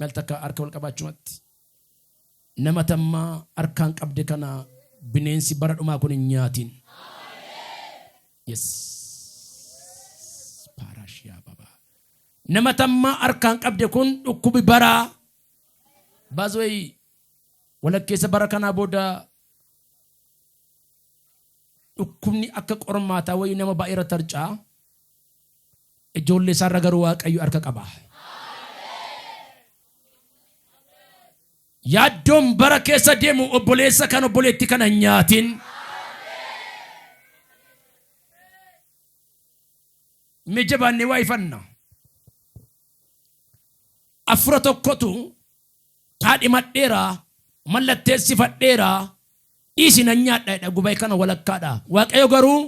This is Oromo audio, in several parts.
maltaka arka wal qabachumatti nama tamma arkaan qabde kana bineensi bara dhumaa kun hin nyaatin. Yes. Parashia baba. Nama tamma arkaan qabde kun dhukkubi bara baazway walakkeessa bara kana booda dhukkubni akka qormaataa wayi nama baay'ee tarcaa ijoollee isaarra garuu Waaqayyo harka qaba. Yaaddoon bara keessa deemu obboleessa kan obboleetti kana nyaatin. Mijabaanne waa ifanna. Afura tokkotu kaadhimadheeraa mallatteessifadheeraa dhiisina nyaadhaadha gubay kana walakkaadha. Waaqayyo garuu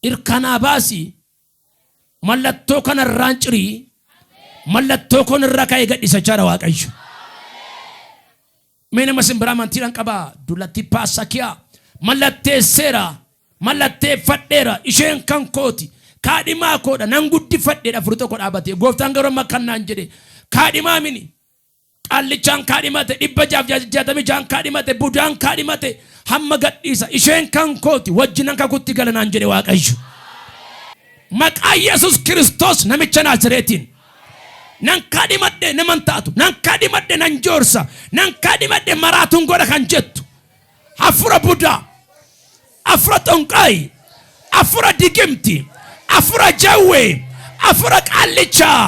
irkanaa baasi mallattoo kana irraan cirii mallattoo kun irra ka'ee gadhiisa jara Waaqayyo. Mena masimbira mantiran qaba dulatti paasakiya mallatteesseera mallatteeffadheera isheen kan kooti kaadhimaa koodha nan guddifadheedha furu tokko dhaabatee gooftaan garuu makkannaan jedhe kaadhimaa mini qallichaan kaadhimate 666 kaadhimate budaan kaadhimate hamma gadhiisa isheen kan kooti wajjinan kakutti galanaan jedhe Waaqayyo. Maqaa Yesuus Kiristoos namicha Naazreetiin nan kaadhimadhe naman taatu nan kaadhimadhe nan joorsa nan kaadhimadhe maraatuun godha kan jettu afura budaa afura xonqaay afura digimti afura jawwee afura qallichaa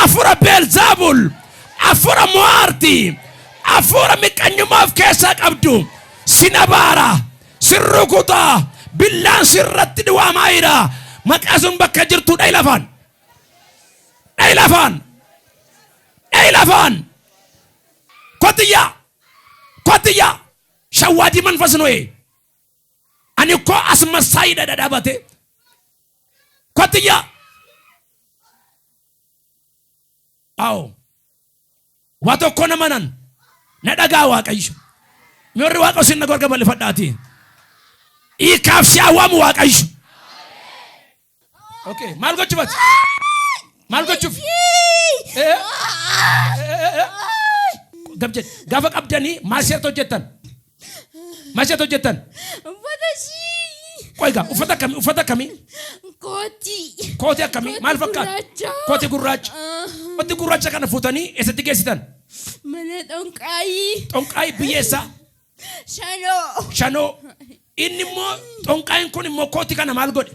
afura beelzaabul afura mo'aartii afura miqqanyumaaf keessaa qabdu sinabaara sirrukutaa billaan sirratti dhiwaamaayira maqaa sun bakka jirtu dhaylafaan dhaylafaan dhaylafaan kotiyyaa shawwaadii manfas no'ee ani koo asmassaayidha dhadhaabate kotiyyaa awo waa tokko namanan na dhagaa Waaqayyo mi'orri Waaqa sinna gorga bal'ifadhaati hiikaaf si awwaamu Waaqayyo. Okay, maal gochuufati? Maal gochuuf? Gaafa qabdanii maal seerta hojjettan? Maal seerta hojjettan? Qoyga uffata akkamii? Kooti akkamii? Maal fakkaata? Kooti gurraacha. Kooti gurraacha kana fuutanii eessatti geessitan? Mana xonqaayii. Xonqaayii biyyeessaa? Shanoo. Inni immoo xonqaayiin kun immoo kooti kana maal godhe?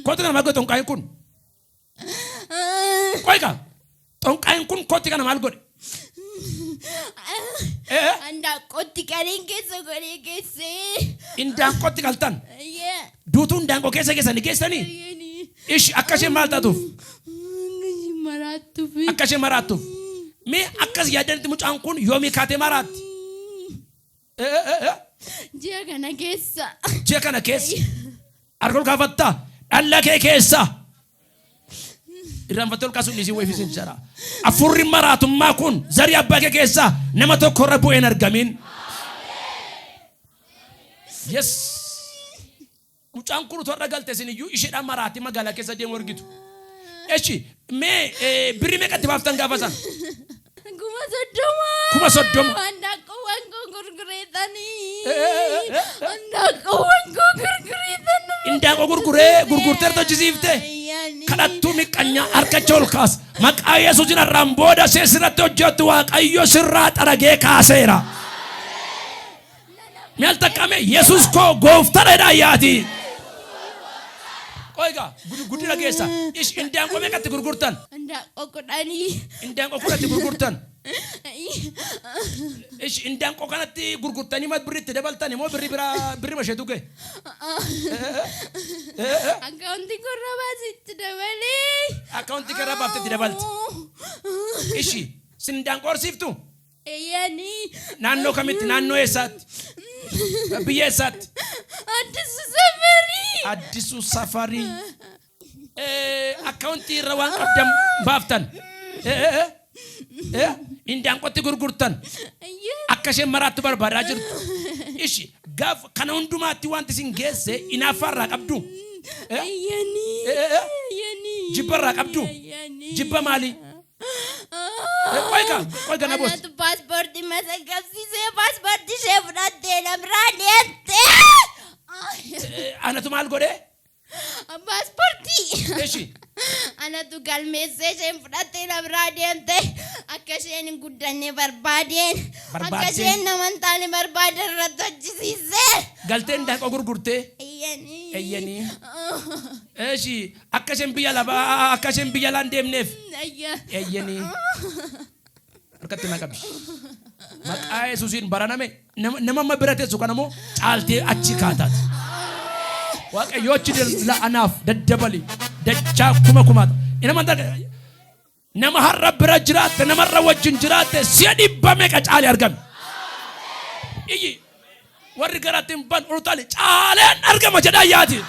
Kooti kana maal godhe xonqaayiin kun? Qoyga xonqaayiin kun kooti kana maal godhe? Andaan qotti qareen keessa godhee geessee. Indaan qotti galtan? Duutuun daangoo keessa geessanii geessanii? Ishi akkasheen maal taatuuf? Akkasheen maraattuuf. Mee akkas yaadanitti mucaan kun yoomii kaatee maraatti? Ji'a kana keessa. Ji'a kana keessa? Argol kaafattaa? Dhalla kee keessa? Irraanfattee ol kaasuun dhiisii weefisiin jira. Afurri maraatummaa kun zarii abbaa kee keessaa nama tokko irra bu'een argamin. Yes. Mucaan kun utuu irra galte isin iyyuu isheedhaan maraatii magaalaa keessa deemu argitu. Echi mee birrii meeqatti baaftan gaafa san? 60. 60. Handaaqawwan koo gurgureetanii. Handaaqawwan koo gurgureetanii. Indaanqoo gurgurtee hojjisiifte. Kadhattuu miqqanya harkacha ol kaas maqaa Yesuusin irraan booda seesirratti hojjettu Waaqayyo sirraa xaragee kaaseera. Mi'al takkame Yesuus koo gooftaadha yaati. Qoyga guddina keessa ish indaanqoo meeqatti gurgurtan? Handaaqoo 10. Indaanqoo 10 gurgurtan. Ish indaanqoo kanatti gurgurtanii mat birritti dabaltan immoo birri masheetu ga'e. Akkaawuntii korra baasitti dabalee. Akkaawuntii korra baaftetti dabalti. Ishi indaanqoo horsiiftu? Eeyyanii. Naannoo kamitti? Naannoo eessaatti? Biyya eessaatti? Addisu Safarii. Addisu Safarii. Akkaawuntii irra waan qabdan baaftan. Indaanqootti gurgurtan. Akkasheen maraattu barbaadaa jirtu. Ishi gaaf kana hundumaatti wanti isin geesse inaafarraa qabdu. Eeyyanii. Jibbarraa qabdu. Jibba maali? Qoy kana boos. Anatu paaspoortii masagabsiisee paaspoortii ishee fudhattee namraa deemte. Anatu maal godhee? Paaspoortii. Eeshi. Anatu galmeessee isheen fudhattee namraa deemte. Akka isheen hin guddanne barbaadeen. Akka isheen nama hin taane barbaade irratti hojjisiisee. Galteen daaqoo gurgurtee? Eeyyanii. Eeshi. Akka isheen biyya laan deemneef? Eeyyanii. Harkatti na qabi. Maqaa Yesuusiin baraname nama bira teessu kanamoo caaltee achi kaataati. Waaqayyoochi la'anaaf daddabali dachaa kumaata. Nama har'a bira jiraatte namarra wajjin jiraatte si'a dhibba meeqa caalee argame. Iyyi warri garaatti hin ban urtaale caaleen argama jedhaa yaati.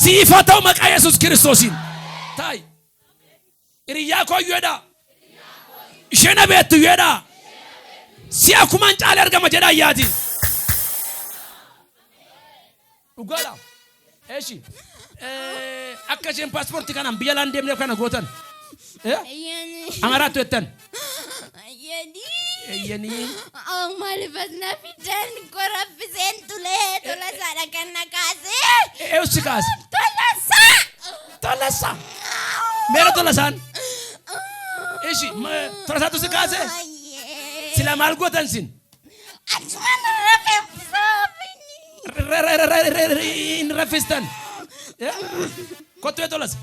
Siifa ta'u maqaa Yesuus Kiristoosiin. Taayi. Hiriyyaa kooyyoodhaa. Isheen abeettu yeedhaa. Si'a kumaan caalee argama jedhaa yaati. Dhugaadha. Eeshi. Akka isheen paaspoortii kanaan biyya laan deemneef kana gootan. Amaraattu jettan. Eeyyanii. Maaliifas na fidan koraffiseen tulee tola saadha kan na kaasee. Eessi kaase? Tolasaa. Meera tolasaan? Eeshi. Tolasaatu si kaase? Sila maal gootan sin? Achumaan rafeeffaafini. In rafistan. Kottu ee tolasa?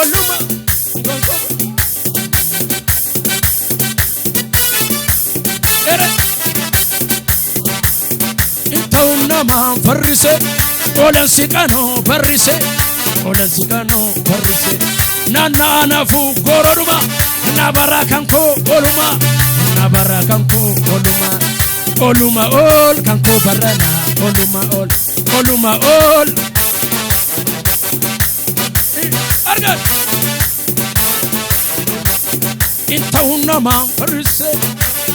Oluma. Ta'uun namaa farrise oolan siqanoo farrise oolan siqanoo farrise naannaa nafuu gorodhuma nabarraa kan koo ooluma nabarraa kan koo ooluma ooluma ool kan koo barrana ooluma ool ooluma ool argan ta'uun namaa farrise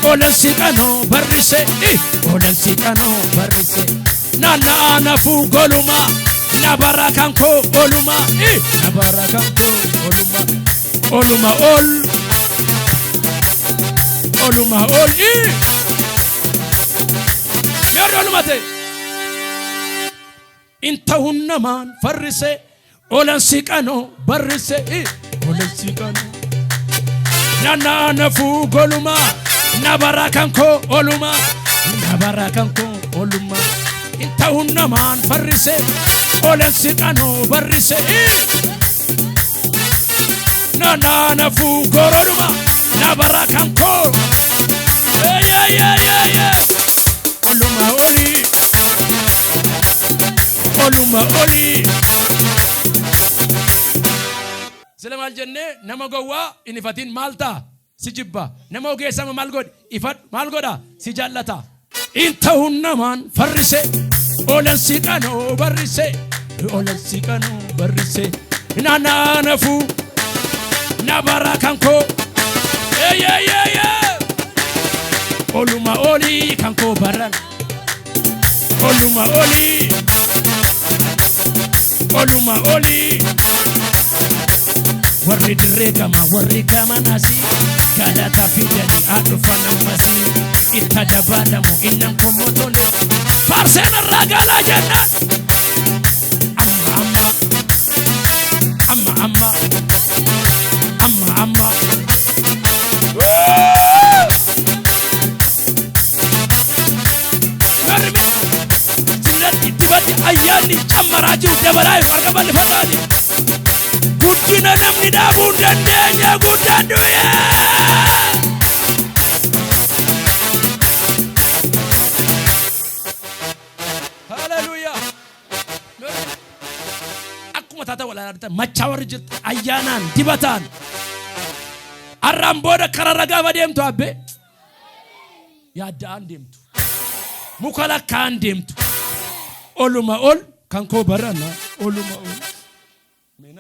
oolan siqanoo farrise oolan siqanoo farrise naannaa nafuu goluma nabarraa kan koo ooluma nabarraa kan koo ooluma ooluma ool ooluma ool meerri ooluma ta'e ta'uun namaan farrise oolan siqanoo farrise oolan siqanoo naannaa nafuu goluma nabarraa kan koo ooluma nabarraa kan koo ooluma ta'uun namaan farrise oolan siqanoo farrise naannaa nafuu gorodhuma nabarraa kan koo ooluma oolii ooluma oolii. Sila maal jennee nama gowwaa hin ifatin maal ta'a si jibba nama ogeessama maal godhi ifadhu maal godha si jaallata ta'uun namaan farrise oolan siqanoo farrise oolan siqanoo farrise naannaa nafuu nabarraa kan koo ooluma oolii kan koo barran ooluma oolii ooluma oolii. Warri dirree warri gamanasi galata fidani adufan ammasi itta dabalamu innan komotole farseen irraa galaa jennaan amma garbi sillatti dibatti ayyaanni cammaraa jiru dabalaa'e marga bal'ifataati. Guddina namni dhaabuu dandeenya guddaan du'e. Hallelujah. Akkuma taata walaalaa machaa warri jirtu ayyaanaan dibataan arraan booda karaa ragaa deemtu abbee yaadda'aan deemtu muka lakkaan deemtu ooluma ool kan koo barana ooluma ool.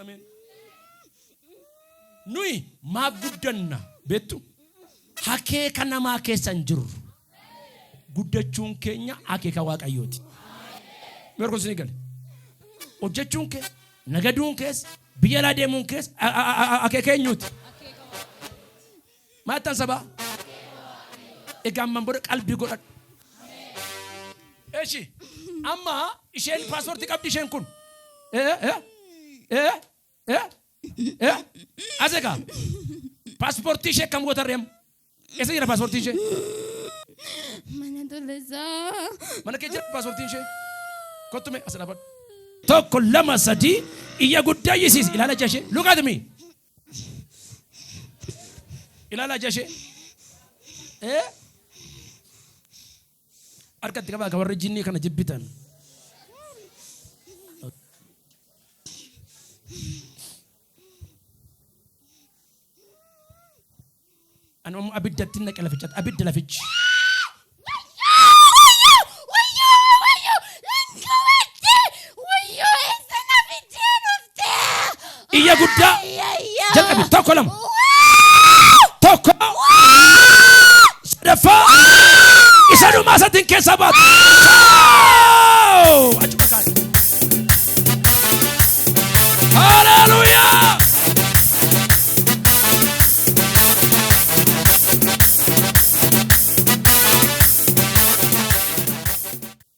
Amen. Nui maaf guddanna beektu hakeeka namaa keessa hin jirru guddachuun keenya hakeeka Waaqayyooti. Meerkoos ni gale hojjechuun kee nagaduun keessa biyya laa deemuun keessa akeeka eenyuuti? Maattan sabaa? Egaa amman booda qalbii godhadhu. Eeshi amma isheen paaspoortii qabdi isheen kun. Aseegaa paaspoortii ishee kam gootarreem? Eessa jira paaspoortii ishee? Mana Tolasaa. Mana kee jira paaspoortii ishee? Kottume as dhaabadhu. Tokko lama sadii iyya guddaa yisiis ilaala jashee luqaatimi. Ilaala jashee. Harkatti qabaa warri jinnii kana jibbitan. Ani ammoo abiddatti naqe lafichatti abidda lafichi. Iyya guddaa jalqabe tokko lama tokko sadaffaa isa dhumaa isatiin keessaa baatu. Haleluuyaa.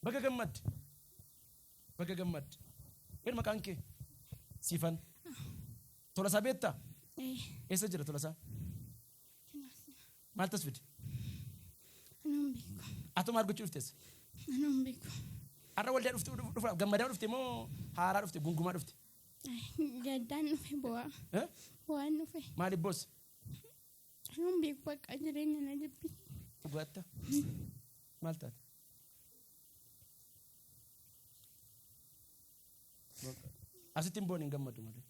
Baga gammadde baga gammadde een maqaan kee Siifan. Tolasaa beektaa? Eessa jira Tolasaa? Maal tas fide? Anaan beeku. Atu maal gochuu dhuftees? Anaan beeku. Har'a waldaa dhufuudhaaf gammadaa dhufte moo haaraa dhufte gungumaa dhufte? Gaddaan dhufe bu'aa. Bu'aan dhufe. Maaliif boos? Anaan beeku bakka jireenya na jibbi. Dhugaatta? Maal taate? Asitti hin boone hin gammadu malee.